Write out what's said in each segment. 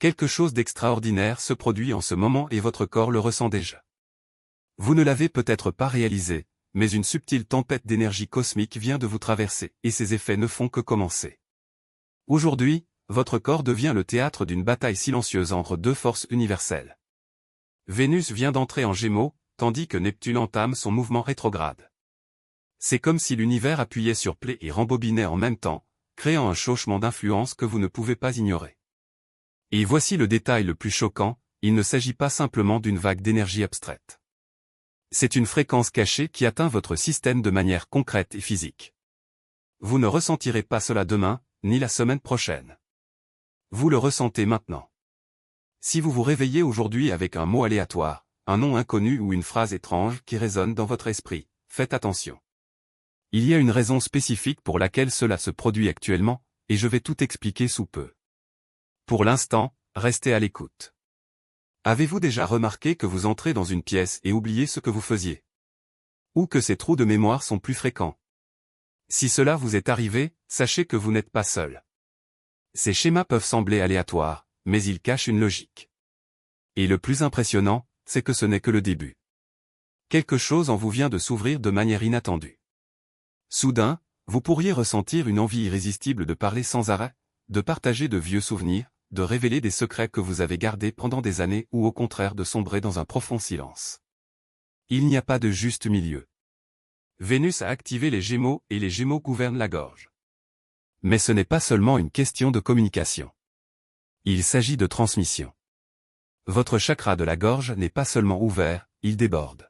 Quelque chose d'extraordinaire se produit en ce moment et votre corps le ressent déjà. Vous ne l'avez peut-être pas réalisé, mais une subtile tempête d'énergie cosmique vient de vous traverser, et ses effets ne font que commencer. Aujourd'hui, votre corps devient le théâtre d'une bataille silencieuse entre deux forces universelles. Vénus vient d'entrer en Gémeaux, tandis que Neptune entame son mouvement rétrograde. C'est comme si l'univers appuyait sur play et rembobinait en même temps, créant un chauchement d'influence que vous ne pouvez pas ignorer. Et voici le détail le plus choquant, il ne s'agit pas simplement d'une vague d'énergie abstraite. C'est une fréquence cachée qui atteint votre système de manière concrète et physique. Vous ne ressentirez pas cela demain, ni la semaine prochaine. Vous le ressentez maintenant. Si vous vous réveillez aujourd'hui avec un mot aléatoire, un nom inconnu ou une phrase étrange qui résonne dans votre esprit, faites attention. Il y a une raison spécifique pour laquelle cela se produit actuellement, et je vais tout expliquer sous peu. Pour l'instant, restez à l'écoute. Avez-vous déjà remarqué que vous entrez dans une pièce et oubliez ce que vous faisiez? Ou que ces trous de mémoire sont plus fréquents? Si cela vous est arrivé, sachez que vous n'êtes pas seul. Ces schémas peuvent sembler aléatoires, mais ils cachent une logique. Et le plus impressionnant, c'est que ce n'est que le début. Quelque chose en vous vient de s'ouvrir de manière inattendue. Soudain, vous pourriez ressentir une envie irrésistible de parler sans arrêt, de partager de vieux souvenirs, de révéler des secrets que vous avez gardés pendant des années ou au contraire de sombrer dans un profond silence. Il n'y a pas de juste milieu. Vénus a activé les Gémeaux et les Gémeaux gouvernent la gorge. Mais ce n'est pas seulement une question de communication. Il s'agit de transmission. Votre chakra de la gorge n'est pas seulement ouvert, il déborde.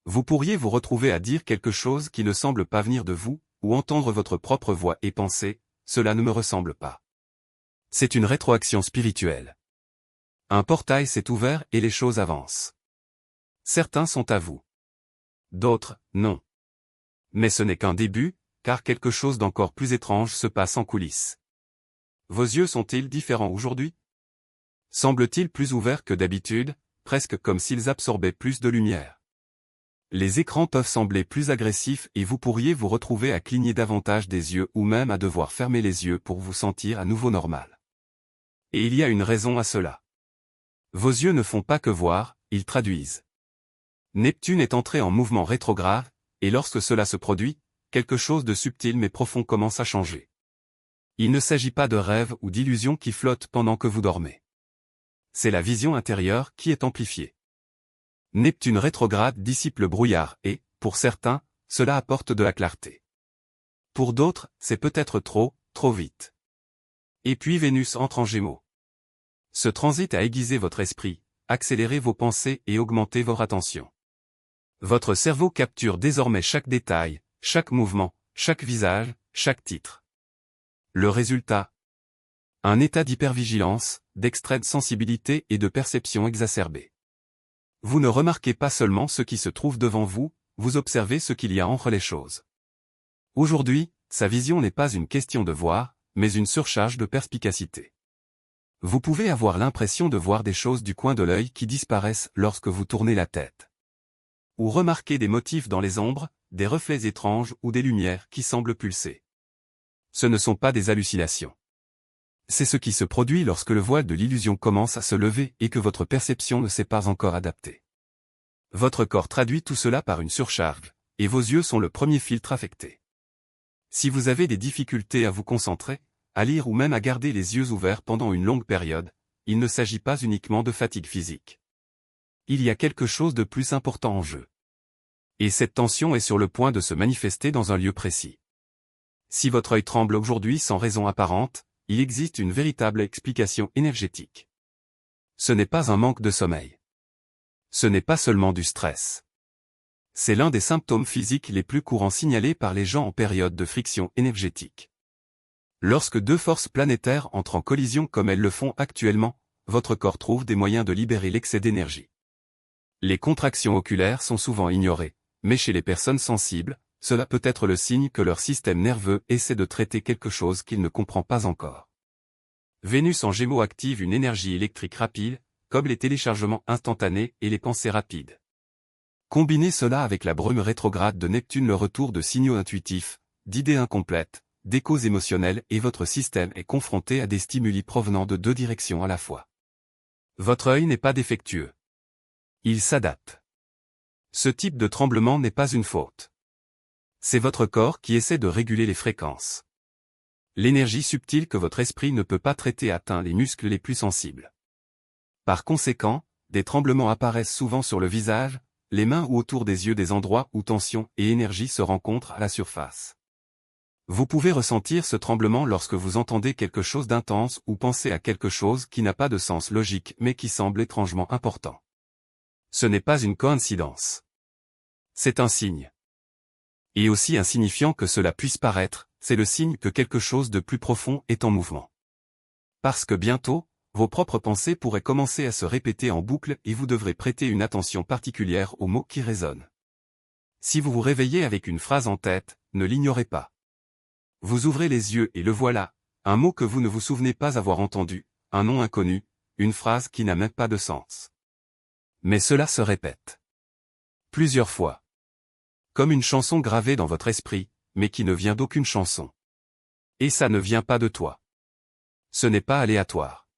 Vous pourriez vous retrouver à dire quelque chose qui ne semble pas venir de vous, ou entendre votre propre voix et penser « cela ne me ressemble pas ». C'est une rétroaction spirituelle. Un portail s'est ouvert et les choses avancent. Certains sont à vous. D'autres, non. Mais ce n'est qu'un début, car quelque chose d'encore plus étrange se passe en coulisses. Vos yeux sont-ils différents aujourd'hui? Semblent-ils plus ouverts que d'habitude, presque comme s'ils absorbaient plus de lumière? Les écrans peuvent sembler plus agressifs et vous pourriez vous retrouver à cligner davantage des yeux ou même à devoir fermer les yeux pour vous sentir à nouveau normal. Et il y a une raison à cela. Vos yeux ne font pas que voir, ils traduisent. Neptune est entré en mouvement rétrograde, et lorsque cela se produit, quelque chose de subtil mais profond commence à changer. Il ne s'agit pas de rêves ou d'illusions qui flottent pendant que vous dormez. C'est la vision intérieure qui est amplifiée. Neptune rétrograde dissipe le brouillard et, pour certains, cela apporte de la clarté. Pour d'autres, c'est peut-être trop vite. Et puis Vénus entre en Gémeaux. Ce transit a aiguisé votre esprit, accéléré vos pensées et augmenté votre attention. Votre cerveau capture désormais chaque détail, chaque mouvement, chaque visage, chaque titre. Le résultat? Un état d'hypervigilance, d'extrême sensibilité et de perception exacerbée. Vous ne remarquez pas seulement ce qui se trouve devant vous, vous observez ce qu'il y a entre les choses. Aujourd'hui, sa vision n'est pas une question de voir, mais une surcharge de perspicacité. Vous pouvez avoir l'impression de voir des choses du coin de l'œil qui disparaissent lorsque vous tournez la tête. Ou remarquer des motifs dans les ombres, des reflets étranges ou des lumières qui semblent pulser. Ce ne sont pas des hallucinations. C'est ce qui se produit lorsque le voile de l'illusion commence à se lever et que votre perception ne s'est pas encore adaptée. Votre corps traduit tout cela par une surcharge, et vos yeux sont le premier filtre affecté. Si vous avez des difficultés à vous concentrer, à lire ou même à garder les yeux ouverts pendant une longue période, il ne s'agit pas uniquement de fatigue physique. Il y a quelque chose de plus important en jeu. Et cette tension est sur le point de se manifester dans un lieu précis. Si votre œil tremble aujourd'hui sans raison apparente, il existe une véritable explication énergétique. Ce n'est pas un manque de sommeil. Ce n'est pas seulement du stress. C'est l'un des symptômes physiques les plus courants signalés par les gens en période de friction énergétique. Lorsque deux forces planétaires entrent en collision comme elles le font actuellement, votre corps trouve des moyens de libérer l'excès d'énergie. Les contractions oculaires sont souvent ignorées, mais chez les personnes sensibles, cela peut être le signe que leur système nerveux essaie de traiter quelque chose qu'il ne comprend pas encore. Vénus en Gémeaux active une énergie électrique rapide, comme les téléchargements instantanés et les pensées rapides. Combinez cela avec la brume rétrograde de Neptune, le retour de signaux intuitifs, d'idées incomplètes, d'échos émotionnels et votre système est confronté à des stimuli provenant de deux directions à la fois. Votre œil n'est pas défectueux. Il s'adapte. Ce type de tremblement n'est pas une faute. C'est votre corps qui essaie de réguler les fréquences. L'énergie subtile que votre esprit ne peut pas traiter atteint les muscles les plus sensibles. Par conséquent, des tremblements apparaissent souvent sur le visage, les mains ou autour des yeux, des endroits où tension et énergie se rencontrent à la surface. Vous pouvez ressentir ce tremblement lorsque vous entendez quelque chose d'intense ou pensez à quelque chose qui n'a pas de sens logique mais qui semble étrangement important. Ce n'est pas une coïncidence. C'est un signe. Et aussi insignifiant que cela puisse paraître, c'est le signe que quelque chose de plus profond est en mouvement. Parce que bientôt, vos propres pensées pourraient commencer à se répéter en boucle et vous devrez prêter une attention particulière aux mots qui résonnent. Si vous vous réveillez avec une phrase en tête, ne l'ignorez pas. Vous ouvrez les yeux et le voilà, un mot que vous ne vous souvenez pas avoir entendu, un nom inconnu, une phrase qui n'a même pas de sens. Mais cela se répète. Plusieurs fois. Comme une chanson gravée dans votre esprit, mais qui ne vient d'aucune chanson. Et ça ne vient pas de toi. Ce n'est pas aléatoire.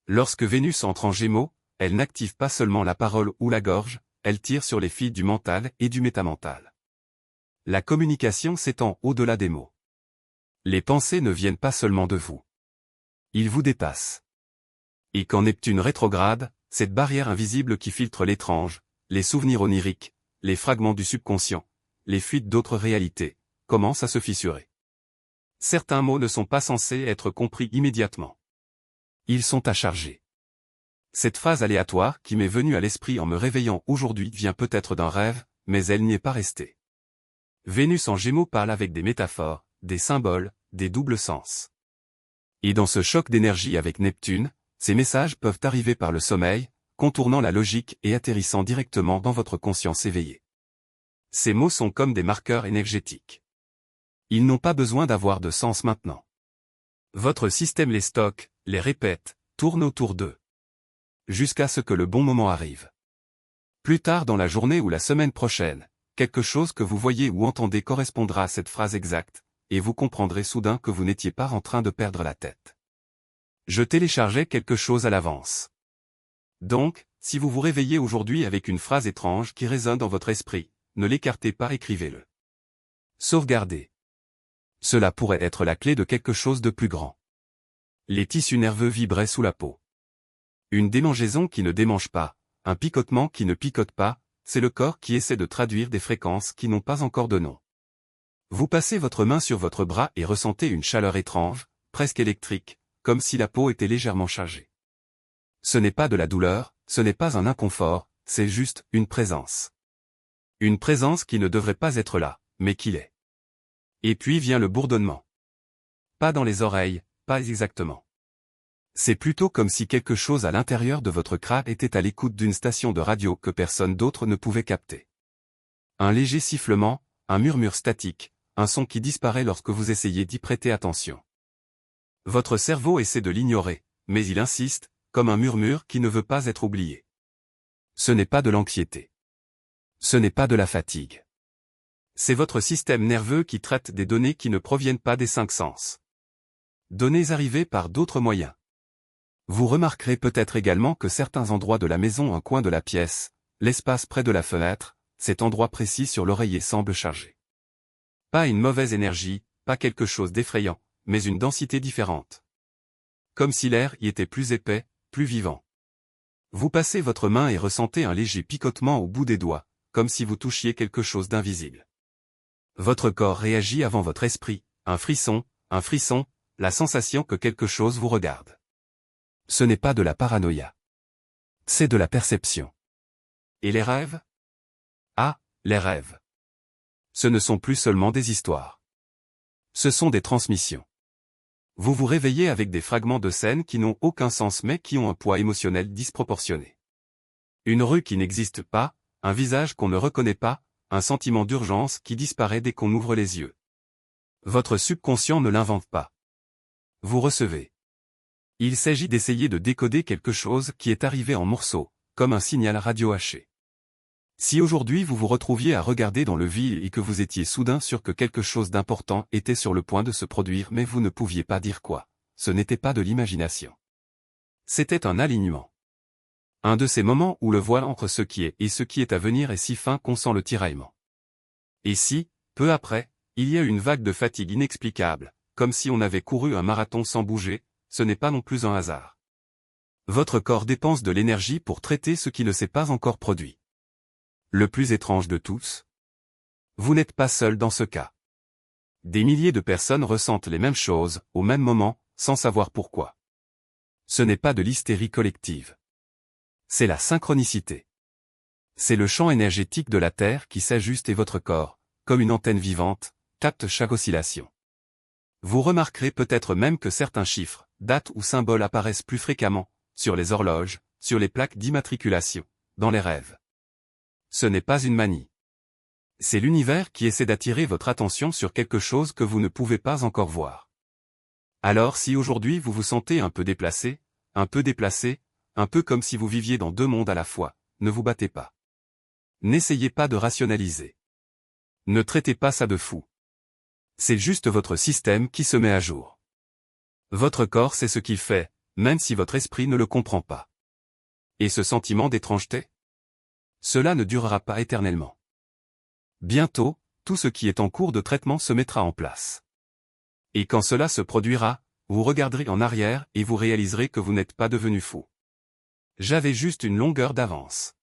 Lorsque Vénus entre en Gémeaux, elle n'active pas seulement la parole ou la gorge, elle tire sur les fils du mental et du métamental. La communication s'étend au-delà des mots. Les pensées ne viennent pas seulement de vous. Ils vous dépassent. Et quand Neptune rétrograde, cette barrière invisible qui filtre l'étrange, les souvenirs oniriques, les fragments du subconscient, les fuites d'autres réalités, commence à se fissurer. Certains mots ne sont pas censés être compris immédiatement. Ils sont à charger. Cette phrase aléatoire qui m'est venue à l'esprit en me réveillant aujourd'hui vient peut-être d'un rêve, mais elle n'y est pas restée. Vénus en Gémeaux parle avec des métaphores, des symboles, des doubles sens. Et dans ce choc d'énergie avec Neptune, ces messages peuvent arriver par le sommeil, contournant la logique et atterrissant directement dans votre conscience éveillée. Ces mots sont comme des marqueurs énergétiques. Ils n'ont pas besoin d'avoir de sens maintenant. Votre système les stocke, les répète, tourne autour d'eux. Jusqu'à ce que le bon moment arrive. Plus tard dans la journée ou la semaine prochaine, quelque chose que vous voyez ou entendez correspondra à cette phrase exacte, et vous comprendrez soudain que vous n'étiez pas en train de perdre la tête. Je téléchargeais quelque chose à l'avance. Donc, si vous vous réveillez aujourd'hui avec une phrase étrange qui résonne dans votre esprit, ne l'écartez pas, écrivez-le. Sauvegardez. Cela pourrait être la clé de quelque chose de plus grand. Les tissus nerveux vibraient sous la peau. Une démangeaison qui ne démange pas, un picotement qui ne picote pas, c'est le corps qui essaie de traduire des fréquences qui n'ont pas encore de nom. Vous passez votre main sur votre bras et ressentez une chaleur étrange, presque électrique, comme si la peau était légèrement chargée. Ce n'est pas de la douleur, ce n'est pas un inconfort, c'est juste une présence. Une présence qui ne devrait pas être là, mais qui l'est. Et puis vient le bourdonnement. Pas dans les oreilles, pas exactement. C'est plutôt comme si quelque chose à l'intérieur de votre crâne était à l'écoute d'une station de radio que personne d'autre ne pouvait capter. Un léger sifflement, un murmure statique, un son qui disparaît lorsque vous essayez d'y prêter attention. Votre cerveau essaie de l'ignorer, mais il insiste, comme un murmure qui ne veut pas être oublié. Ce n'est pas de l'anxiété. Ce n'est pas de la fatigue. C'est votre système nerveux qui traite des données qui ne proviennent pas des cinq sens. Données arrivées par d'autres moyens. Vous remarquerez peut-être également que certains endroits de la maison, un coin de la pièce, l'espace près de la fenêtre, cet endroit précis sur l'oreiller semble chargé. Pas une mauvaise énergie, pas quelque chose d'effrayant, mais une densité différente. Comme si l'air y était plus épais, plus vivant. Vous passez votre main et ressentez un léger picotement au bout des doigts, comme si vous touchiez quelque chose d'invisible. Votre corps réagit avant votre esprit, un frisson, la sensation que quelque chose vous regarde. Ce n'est pas de la paranoïa. C'est de la perception. Et les rêves? Ah, les rêves. Ce ne sont plus seulement des histoires. Ce sont des transmissions. Vous vous réveillez avec des fragments de scènes qui n'ont aucun sens mais qui ont un poids émotionnel disproportionné. Une rue qui n'existe pas, un visage qu'on ne reconnaît pas, un sentiment d'urgence qui disparaît dès qu'on ouvre les yeux. Votre subconscient ne l'invente pas. Vous recevez. Il s'agit d'essayer de décoder quelque chose qui est arrivé en morceaux, comme un signal radio haché. Si aujourd'hui vous vous retrouviez à regarder dans le vide et que vous étiez soudain sûr que quelque chose d'important était sur le point de se produire mais vous ne pouviez pas dire quoi, ce n'était pas de l'imagination. C'était un alignement. Un de ces moments où le voile entre ce qui est et ce qui est à venir est si fin qu'on sent le tiraillement. Et si, peu après, il y a une vague de fatigue inexplicable, comme si on avait couru un marathon sans bouger, ce n'est pas non plus un hasard. Votre corps dépense de l'énergie pour traiter ce qui ne s'est pas encore produit. Le plus étrange de tous, vous n'êtes pas seul dans ce cas. Des milliers de personnes ressentent les mêmes choses, au même moment, sans savoir pourquoi. Ce n'est pas de l'hystérie collective. C'est la synchronicité. C'est le champ énergétique de la Terre qui s'ajuste et votre corps, comme une antenne vivante, capte chaque oscillation. Vous remarquerez peut-être même que certains chiffres, dates ou symboles apparaissent plus fréquemment, sur les horloges, sur les plaques d'immatriculation, dans les rêves. Ce n'est pas une manie. C'est l'univers qui essaie d'attirer votre attention sur quelque chose que vous ne pouvez pas encore voir. Alors si aujourd'hui vous vous sentez un peu déplacé, un peu comme si vous viviez dans deux mondes à la fois, ne vous battez pas. N'essayez pas de rationaliser. Ne traitez pas ça de fou. C'est juste votre système qui se met à jour. Votre corps sait ce qu'il fait, même si votre esprit ne le comprend pas. Et ce sentiment d'étrangeté? Cela ne durera pas éternellement. Bientôt, tout ce qui est en cours de traitement se mettra en place. Et quand cela se produira, vous regarderez en arrière et vous réaliserez que vous n'êtes pas devenu fou. J'avais juste une longueur d'avance.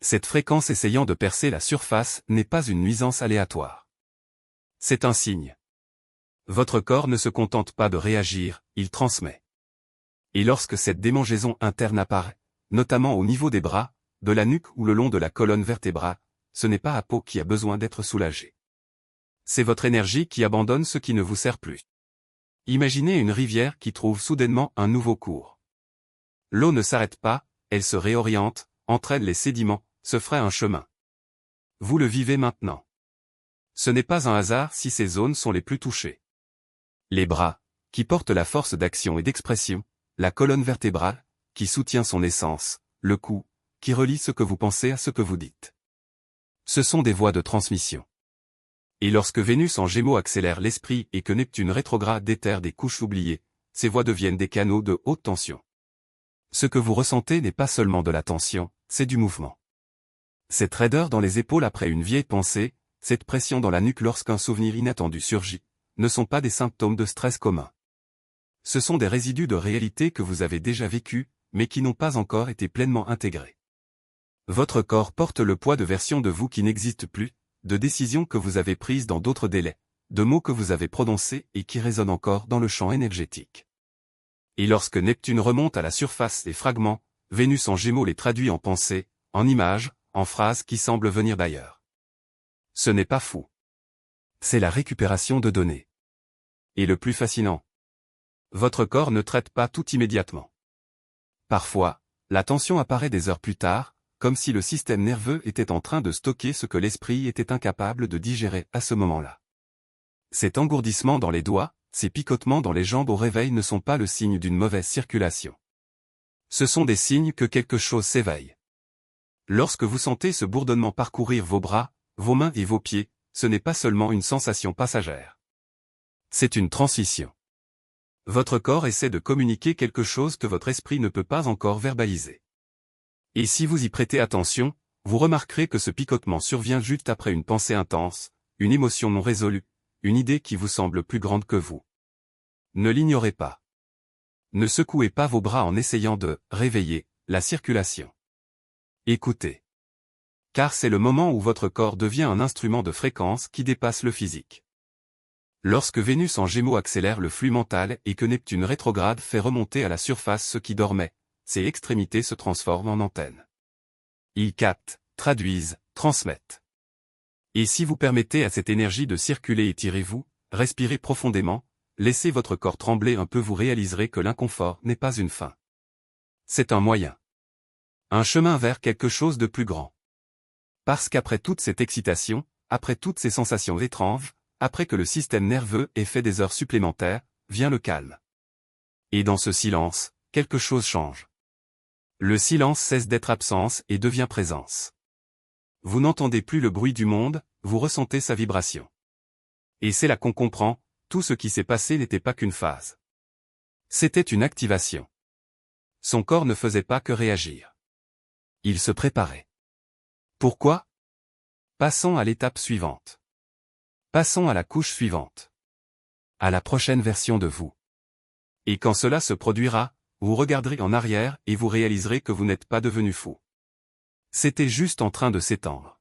Cette fréquence essayant de percer la surface n'est pas une nuisance aléatoire. C'est un signe. Votre corps ne se contente pas de réagir, il transmet. Et lorsque cette démangeaison interne apparaît, notamment au niveau des bras, de la nuque ou le long de la colonne vertébrale, ce n'est pas la peau qui a besoin d'être soulagée. C'est votre énergie qui abandonne ce qui ne vous sert plus. Imaginez une rivière qui trouve soudainement un nouveau cours. L'eau ne s'arrête pas, elle se réoriente, entraîne les sédiments, se ferait un chemin. Vous le vivez maintenant. Ce n'est pas un hasard si ces zones sont les plus touchées. Les bras, qui portent la force d'action et d'expression, la colonne vertébrale, qui soutient son essence, le cou, qui relie ce que vous pensez à ce que vous dites. Ce sont des voies de transmission. Et lorsque Vénus en Gémeaux accélère l'esprit et que Neptune rétrograde déterre des couches oubliées, ces voies deviennent des canaux de haute tension. Ce que vous ressentez n'est pas seulement de la tension, c'est du mouvement. Cette raideur dans les épaules après une vieille pensée, cette pression dans la nuque lorsqu'un souvenir inattendu surgit, ne sont pas des symptômes de stress commun. Ce sont des résidus de réalité que vous avez déjà vécus, mais qui n'ont pas encore été pleinement intégrés. Votre corps porte le poids de versions de vous qui n'existent plus, de décisions que vous avez prises dans d'autres délais, de mots que vous avez prononcés et qui résonnent encore dans le champ énergétique. Et lorsque Neptune remonte à la surface des fragments, Vénus en Gémeaux les traduit en pensées, en images, en phrases qui semblent venir d'ailleurs. Ce n'est pas fou. C'est la récupération de données. Et le plus fascinant, votre corps ne traite pas tout immédiatement. Parfois, la tension apparaît des heures plus tard, comme si le système nerveux était en train de stocker ce que l'esprit était incapable de digérer à ce moment-là. Cet engourdissement dans les doigts, ces picotements dans les jambes au réveil ne sont pas le signe d'une mauvaise circulation. Ce sont des signes que quelque chose s'éveille. Lorsque vous sentez ce bourdonnement parcourir vos bras, vos mains et vos pieds, ce n'est pas seulement une sensation passagère. C'est une transition. Votre corps essaie de communiquer quelque chose que votre esprit ne peut pas encore verbaliser. Et si vous y prêtez attention, vous remarquerez que ce picotement survient juste après une pensée intense, une émotion non résolue, une idée qui vous semble plus grande que vous. Ne l'ignorez pas. Ne secouez pas vos bras en essayant de réveiller la circulation. Écoutez. Car c'est le moment où votre corps devient un instrument de fréquence qui dépasse le physique. Lorsque Vénus en Gémeaux accélère le flux mental et que Neptune rétrograde fait remonter à la surface ce qui dormait, ces extrémités se transforment en antennes. Ils captent, traduisent, transmettent. Et si vous permettez à cette énergie de circuler, étirez-vous, respirez profondément, laissez votre corps trembler un peu, vous réaliserez que l'inconfort n'est pas une fin. C'est un moyen. Un chemin vers quelque chose de plus grand. Parce qu'après toute cette excitation, après toutes ces sensations étranges, après que le système nerveux ait fait des heures supplémentaires, vient le calme. Et dans ce silence, quelque chose change. Le silence cesse d'être absence et devient présence. Vous n'entendez plus le bruit du monde, vous ressentez sa vibration. Et c'est là qu'on comprend, tout ce qui s'est passé n'était pas qu'une phase. C'était une activation. Son corps ne faisait pas que réagir. Il se préparait. Pourquoi? Passons à l'étape suivante. Passons à la couche suivante. À la prochaine version de vous. Et quand cela se produira, vous regarderez en arrière et vous réaliserez que vous n'êtes pas devenu fou. C'était juste en train de s'étendre.